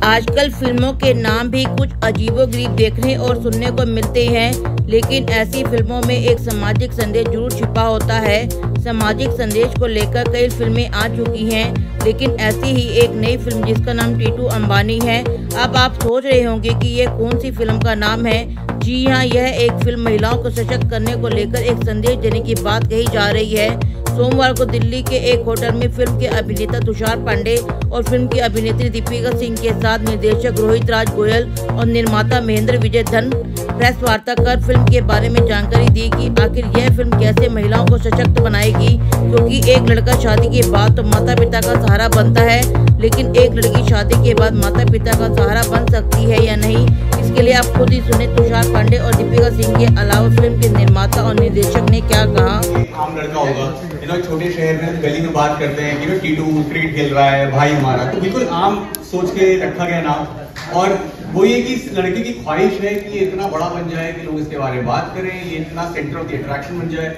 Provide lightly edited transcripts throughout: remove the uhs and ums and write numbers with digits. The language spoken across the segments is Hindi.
आजकल फिल्मों के नाम भी कुछ अजीबोगरीब देखने और सुनने को मिलते हैं, लेकिन ऐसी फिल्मों में एक सामाजिक संदेश जरूर छिपा होता है। सामाजिक संदेश को लेकर कई फिल्में आ चुकी हैं, लेकिन ऐसी ही एक नई फिल्म जिसका नाम टीटू अंबानी है। अब आप सोच रहे होंगे कि ये कौन सी फिल्म का नाम है। जी हाँ, यह एक फिल्म महिलाओं को सशक्त करने को लेकर एक संदेश देने की बात कही जा रही है। सोमवार को दिल्ली के एक होटल में फिल्म के अभिनेता तुषार पांडे और फिल्म की अभिनेत्री दीपिका सिंह के साथ निर्देशक रोहित राज गोयल और निर्माता महेंद्र विजय धन प्रेस वार्ता कर फिल्म के बारे में जानकारी दी कि आखिर यह फिल्म कैसे महिलाओं को सशक्त बनाएगी, क्योंकि एक लड़का शादी के बाद तो माता पिता का सहारा बनता है, लेकिन एक लड़की शादी के बाद माता पिता का सहारा बन सकती है या नहीं। इसके लिए आप खुद ही सुने तुषार पांडे और दीपिका सिंह के अलावा फिल्म के निर्माता और निर्देशक ने क्या कहा। आम लड़का होगा, छोटे शहर में गली में बात करते हैं कि टीटू क्रिकेट खेल रहा है भाई हमारा, तो बिल्कुल आम सोच के रखा गया नाम। और वो ये कि इस लड़के की ख्वाहिश है कि ये इतना बड़ा बन जाए कि लोग इसके बारे में बात करें, ये इतना सेंटर ऑफ द अट्रैक्शन बन जाए।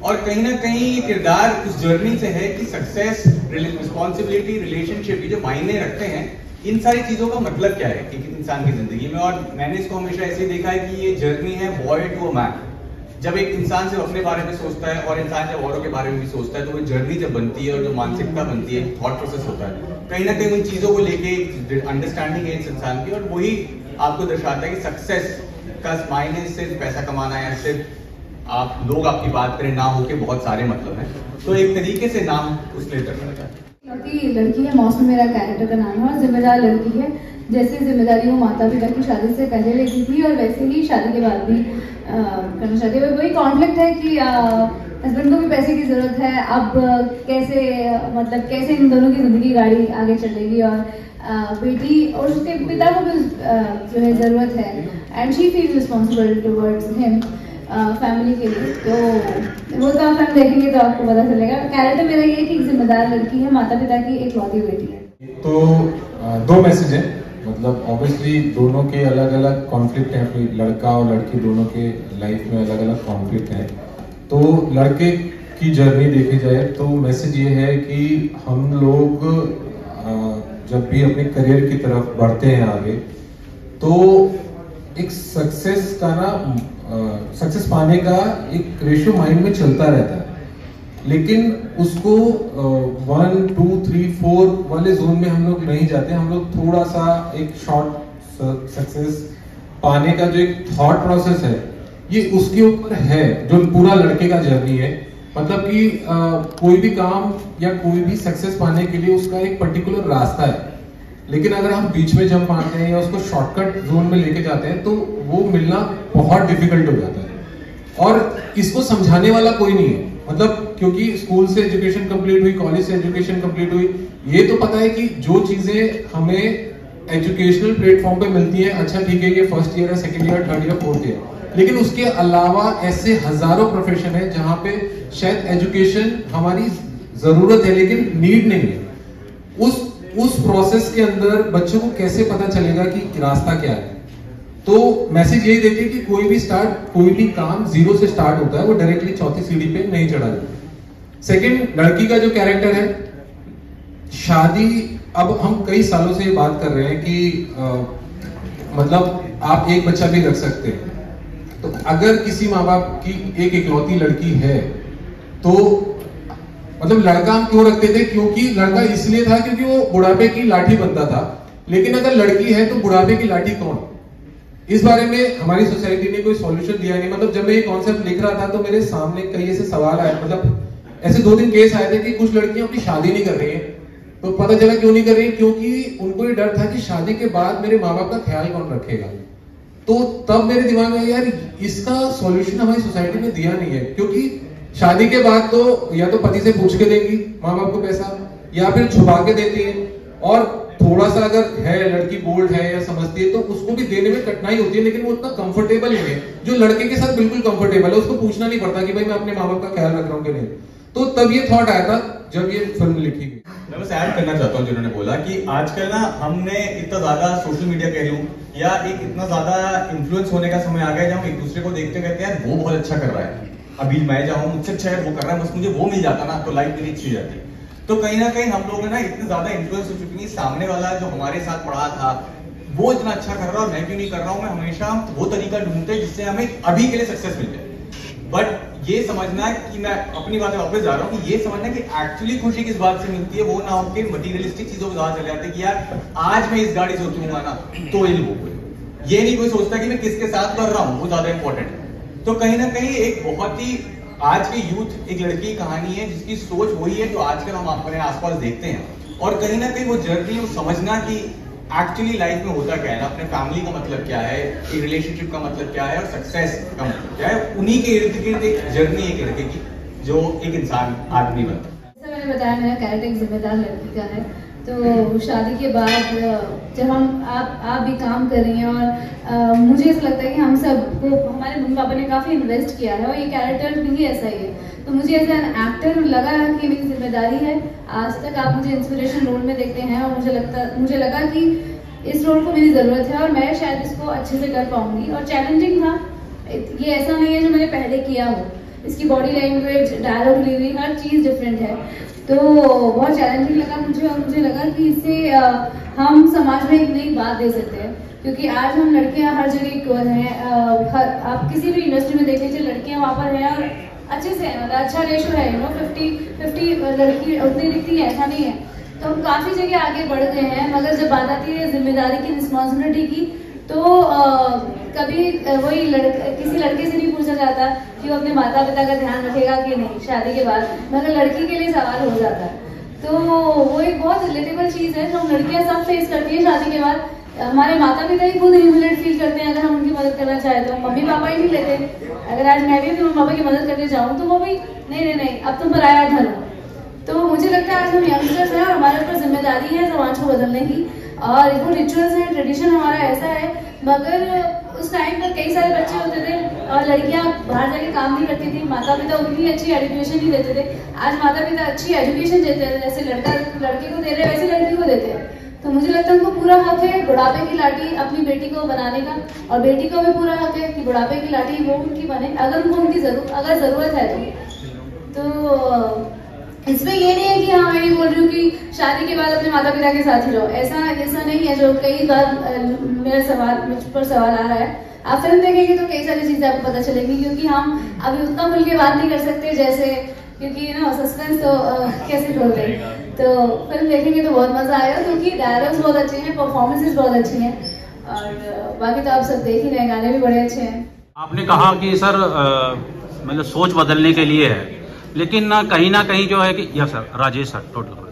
और कहीं ना कहीं ये किरदार उस जर्नी से है कि सक्सेस, रिस्पॉन्सिबिलिटी, रिलेशनशिप, ये जो मायने रखते हैं, इन सारी चीजों का मतलब क्या है कि इंसान की जिंदगी में। और मैंने इसको हमेशा ऐसे देखा है कि ये जर्नी है बॉय टू अ मैन। जब एक इंसान सिर्फ अपने बारे में सोचता है और इंसान जब औरों के बारे में भी सोचता है, तो वो जर्नी जब बनती है और जो मानसिकता बनती है, थॉट प्रोसेस होता है, कहीं ना कहीं उन चीजों को लेके अंडरस्टैंडिंग है इस इंसान की। और वही आपको दर्शाता है कि सक्सेस का मायने सिर्फ पैसा कमाना है, सिर्फ आप लोग आपकी बात करें ना हो के बहुत सारे मतलब हैं। तो एक तरीके से नाम उसने दर्शाया है। लड़की है, मौसम मेरा कैरेक्टर का नाम है और जिम्मेदार लड़की है। जैसे जिम्मेदारी वो माता पिता की शादी से पहले लेती थी और वैसे ही शादी के बाद भी करना चाहती है। वही कॉन्फ्लिक्ट है कि हस्बैंड को भी पैसे की जरूरत है, अब कैसे इन दोनों की जिंदगी गाड़ी आगे चलेगी। और बेटी और उसके पिता को भी जो है जरूरत है, and she feels responsible towards him family के लिए। तो वो तो आप फिल्म देखेंगे तो आपको पता चलेगा। कैरेक्टर मेरा ये है कि जिम्मेदार लड़की है, माता पिता की इकलौती बेटी है। तो दो मैसेज है, मतलब ऑब्वियसली दोनों के अलग अलग कॉन्फ्लिक्ट हैं, फिर लड़का और लड़की दोनों के लाइफ में अलग अलग कॉन्फ्लिक्ट हैं। तो लड़के की जर्नी देखी जाए तो मैसेज ये है कि हम लोग जब भी अपने करियर की तरफ बढ़ते हैं आगे, तो एक सक्सेस का सक्सेस पाने का एक रेशियो माइंड में चलता रहता है, लेकिन उसको 1, 2, 3, 4 वाले जोन में हम लोग नहीं जाते। हम लोग थोड़ा सा एक शॉर्ट सक्सेस पाने का जो एक थॉट प्रोसेस है, ये उसके ऊपर है, जो पूरा लड़के का जर्नी है। मतलब कि कोई भी काम या कोई भी सक्सेस पाने के लिए उसका एक पर्टिकुलर रास्ता है, लेकिन अगर हम बीच में जंप मारते हैं या उसको शॉर्टकट जोन में लेके जाते हैं तो वो मिलना बहुत डिफिकल्ट हो जाता है। और इसको समझाने वाला कोई नहीं है, मतलब क्योंकि स्कूल से एजुकेशन कंप्लीट हुई, कॉलेज से एजुकेशन कंप्लीट हुई, ये तो पता है कि जो चीजें हमें एजुकेशनल प्लेटफॉर्म पे मिलती हैं, अच्छा ठीक है, ये फर्स्ट ईयर है, second year, third year, fourth year, लेकिन उसके अलावा ऐसे हजारों प्रोफेशन है जहां पे शायद एजुकेशन हमारी जरूरत है लेकिन नीड नहीं है। उस प्रोसेस के अंदर बच्चों को कैसे पता चलेगा कि रास्ता क्या है। तो मैसेज यही देते हैं कि कोई भी काम जीरो से स्टार्ट होता है, वो डायरेक्टली चौथी सीढ़ी पे नहीं चढ़ा जाता। सेकंड, लड़की का जो कैरेक्टर है, शादी, अब हम कई सालों से ये बात कर रहे हैं कि मतलब आप एक बच्चा भी रख सकते हैं। तो अगर किसी माँ बाप की एक इकलौती लड़की है तो मतलब लड़का हम क्यों रखते थे, क्योंकि लड़का इसलिए था क्योंकि वो बुढ़ापे की लाठी बनता था, लेकिन अगर लड़की है तो बुढ़ापे की लाठी कौन। इस बारे में हमारी सोसाइटी ने कोई सॉल्यूशन दिया नहीं। मतलब जब मैं ये कॉन्सेप्ट लिख रहा था तो मेरे सामने कई ऐसे सवाल आए, मतलब ऐसे 2-3 केस आए थे कि कुछ लड़कियां अपनी शादी नहीं कर रही है। तो पता चला क्यों नहीं कर रही, क्योंकि उनको ये डर था कि शादी के बाद मेरे माँ बाप का ख्याल कौन रखेगा। तो तब मेरे दिमाग में यार इसका सॉल्यूशन हमारी सोसाइटी ने दिया नहीं है, क्योंकि शादी के बाद तो या तो पति से पूछ के देंगी माँ बाप को पैसा, या फिर छुपा के देती है, और थोड़ा सा अगर है लड़की बोल्ड है या समझती है तो उसको भी देने में कठिनाई होती है, लेकिन वो उतना कंफर्टेबल नहीं है। जो लड़के के साथ बिल्कुल कंफर्टेबल है, उसको पूछना नहीं पड़ता कि भाई मैं अपने माँ बाप का ख्याल रख रहा हूँ कि नहीं। तो तब ये थॉट आया था जब ये फिल्म लिखी गई। मैं बस ऐड करना चाहता हूँ जिन्होंने बोला कि आजकल ना हमने इतना ज्यादा सोशल मीडिया कह लूं या एक इतना ज्यादा इन्फ्लुएंस होने का समय आ गया जब एक दूसरे को देखते कहते हैं यार वो बहुत अच्छा कर रहा है, अभी मैं जाऊँ मुझसे अच्छा है वो कर रहा है, बस मुझे वो मिल जाता ना तो लाइफ मेरी अच्छी हो जाती। तो कहीं ना कहीं हम लोग ना इतने ज्यादा इन्फ्लुएंस हो चुके हैं, सामने वाला जो हमारे साथ पढ़ा था वो इतना अच्छा कर रहा है और मैं क्यों नहीं कर रहा हूं। मैं हमेशा वो तरीका ढूंढते हैं जिससे हमें अभी के लिए सक्सेस मिल जाए। बट ये समझना कि मैं अपनी बातें वापस जा रहा हूँ कि ये समझना कि एक्चुअली खुशी किस बात से मिलती है, वो ना हो कि मटीरियलिस्टिक चीजों को ज्यादा चले जाते कि यार आज मैं इस गाड़ी से उतरूंगा ना तो ये नहीं कोई सोचता कि मैं किसके साथ कर रहा हूँ, वो ज्यादा इंपॉर्टेंट है। तो कहीं ना कहीं एक बहुत ही आज के यूथ एक लड़की की कहानी है जिसकी सोच वही है जो आजकल हम अपने आसपास देखते हैं। और कहीं ना कहीं वो जर्नी, वो समझना कि एक्चुअली लाइफ में होता क्या है ना, अपने फैमिली का मतलब क्या है, एक रिलेशनशिप का मतलब क्या है और सक्सेस का मतलब क्या है, उन्हीं के इर्द गिर्द एक जर्नी एक लड़के की जो एक इंसान आदमी बनता है। जैसा मैंने बताया मेरा कैरेक्टर एक जिम्मेदार लड़की का है। तो शादी के बाद जब आप भी काम कर रही हैं और मुझे ऐसा लगता है कि हम सबको हमारे मम्मी पापा ने काफ़ी इन्वेस्ट किया है और ये कैरेक्टर भी ऐसा ही है। तो मुझे एज एन एक्टर लगा कि मेरी जिम्मेदारी है। आज तक आप मुझे इंस्पिरेशन रोल में देखते हैं और मुझे लगा कि इस रोल को मेरी ज़रूरत है और मैं शायद इसको अच्छे से कर पाऊंगी। और चैलेंजिंग था, ये ऐसा नहीं है जो मैंने पहले किया हो। इसकी बॉडी लैंग्वेज, डायलॉग डिलीवरी, हर चीज़ डिफरेंट है। तो बहुत चैलेंजिंग लगा मुझे और मुझे लगा कि इससे हम समाज में एक नई बात दे सकते हैं, क्योंकि आज हम लड़कियां हर जगह हैं। आप किसी भी इंडस्ट्री में देख लीजिए, लड़कियां वहाँ पर हैं और अच्छे से हैं, मतलब अच्छा रेशो है, 50-50 लड़की उतनी दिखती है, ऐसा नहीं है। तो हम काफ़ी जगह आगे बढ़ गए हैं, मगर जब बात आती है जिम्मेदारी की, रिस्पॉन्सिबिलिटी की, तो कभी वही किसी लड़के से नहीं पूछा जाता कि वो अपने माता पिता का ध्यान रखेगा कि नहीं शादी के बाद, मगर लड़की के लिए सवाल हो जाता है। तो वो एक बहुत रिलेटेबल चीज़ है जो हम लड़कियां सब फेस करती हैं शादी के बाद। हमारे माता पिता ही खुद ह्यूमिलेट फील करते हैं अगर हम उनकी मदद करना चाहें तो। मम्मी पापा ही नहीं लेते। अगर आज मैं भी अपने मम्मी पापा की मदद करने जाऊँ तो वो भी नहीं अब तुम पराया धन हो। तो मुझे लगता है आज हम यंगस्टर्स हैं और हमारे ऊपर जिम्मेदारी है समाज को बदलने की। और वो रिचुअल्स हैं, ट्रेडिशन हमारा ऐसा है, मगर उस टाइम पर कई सारे बच्चे होते थे और लड़कियां बाहर जाके काम नहीं करती थी, माता पिता उतनी अच्छी एजुकेशन नहीं देते थे। आज माता पिता अच्छी एजुकेशन देते हैं, जैसे लड़के को दे रहे वैसे लड़की को देते हैं। तो मुझे लगता है उनको पूरा हक है बुढ़ापे की लाठी अपनी बेटी को बनाने का, और बेटी को भी पूरा हक है कि बुढ़ापे की लाठी वो उनकी बने अगर उनको उनकी जरूरत है तो। इसमें ये नहीं है कि हाँ मैं ये बोल रही हूँ कि शादी के बाद अपने माता पिता के साथ ही रहो, ऐसा नहीं है जो कई बार मुझ पर सवाल आ रहा है। आप फिल्म देखेंगे तो कई सारी चीजें आपको पता चलेंगी, क्योंकि हम अभी उतना खुल के बात नहीं कर सकते जैसे, क्योंकि ना सस्पेंस तो कैसे खोलते हैं। तो फिल्म देखेंगे तो बहुत मजा आएगा, क्योंकि डायलॉग्स बहुत अच्छे हैं, परफॉर्मेंसेज बहुत अच्छी हैं और बाकी तो आप सब देख ही रहे हैं, गाने भी बड़े अच्छे हैं। आपने कहा कि सर मतलब सोच बदलने के लिए है, लेकिन कहीं ना कहीं जो है कि या sir Rajesh sir total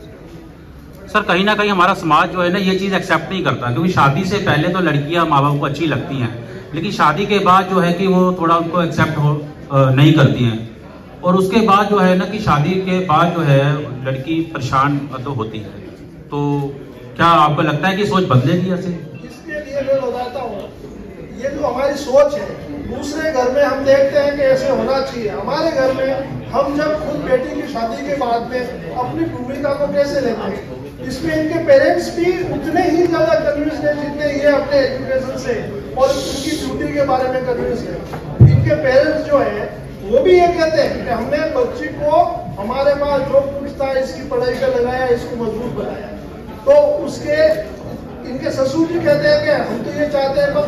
sir कहीं ना कहीं हमारा समाज जो है ना ये चीज़ एक्सेप्ट नहीं करता, क्योंकि शादी से पहले तो लड़कियां माँ बाप को अच्छी लगती हैं, लेकिन शादी के बाद जो है कि वो थोड़ा उनको एक्सेप्ट नहीं करती हैं। और उसके बाद जो है ना कि शादी के बाद जो है लड़की परेशान तो होती है। तो क्या आपको लगता है कि सोच बदलेगी ऐसे? इसके लिए मैं बताता हूँ, ये जो हमारी सोच है दूसरे घर में हम देखते हैं कि ऐसे होना चाहिए, हमारे घर में हम जब खुद बेटी की शादी के बाद में अपनी भूमिका को कैसे लेते हैं, इसमें इनके पेरेंट्स भी उतने ही ज्यादा कन्फ्यूज हैं जितने ये अपने एजुकेशन से और उनकी ड्यूटी के बारे में कन्फ्यूज है। इनके पेरेंट्स जो है वो भी ये कहते हैं कि हमने बच्ची को हमारे पास जो कुछ था इसकी पढ़ाई का लगाया, इसको मजबूत बनाया। तो उसके इनके ससुर जी कहते हैं कि हम तो ये चाहते हैं बस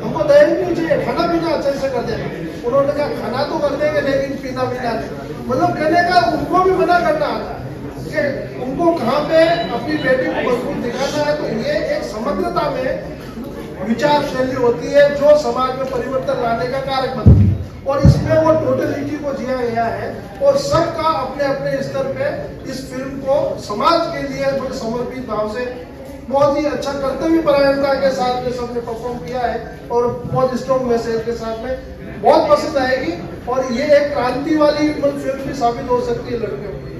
हमको दहेज नहीं चाहिए, खाना पीना अच्छे से कर देना। उन्होंने कहा खाना तो कर देंगे लेकिन पीना नहीं, मतलब कहने का उनको भी मना करना आता है कि उनको कहाँ पे अपनी बेटी को मजबूत दिखाना है। तो ये एक समग्रता में विचार शैली होती है जो समाज में परिवर्तन लाने का कारक बनती है, और इसमें वो टोटलिटी को जिया गया है और सबका अपने अपने स्तर पे इस फिल्म को समाज के लिए बड़े समर्पित भाव से बहुत ही अच्छा कर्तव्य परायणता के साथ में सबने परफॉर्म किया है और बहुत स्ट्रॉन्ग मैसेज के साथ में बहुत पसंद आएगी। और ये एक क्रांति वाली फिल्म भी साबित हो सकती है लड़कियों के लिए।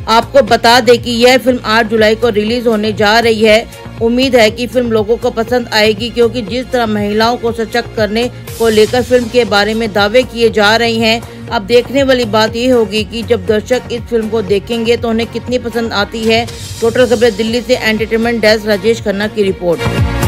आपको बता दें कि यह फिल्म 8 जुलाई को रिलीज होने जा रही है। उम्मीद है कि फिल्म लोगों को पसंद आएगी, क्योंकि जिस तरह महिलाओं को सशक्त करने को लेकर फिल्म के बारे में दावे किए जा रहे हैं, अब देखने वाली बात ये होगी कि जब दर्शक इस फिल्म को देखेंगे तो उन्हें कितनी पसंद आती है। टोटल खबरें दिल्ली से एंटरटेनमेंट डेस्क राजेश खन्ना की रिपोर्ट।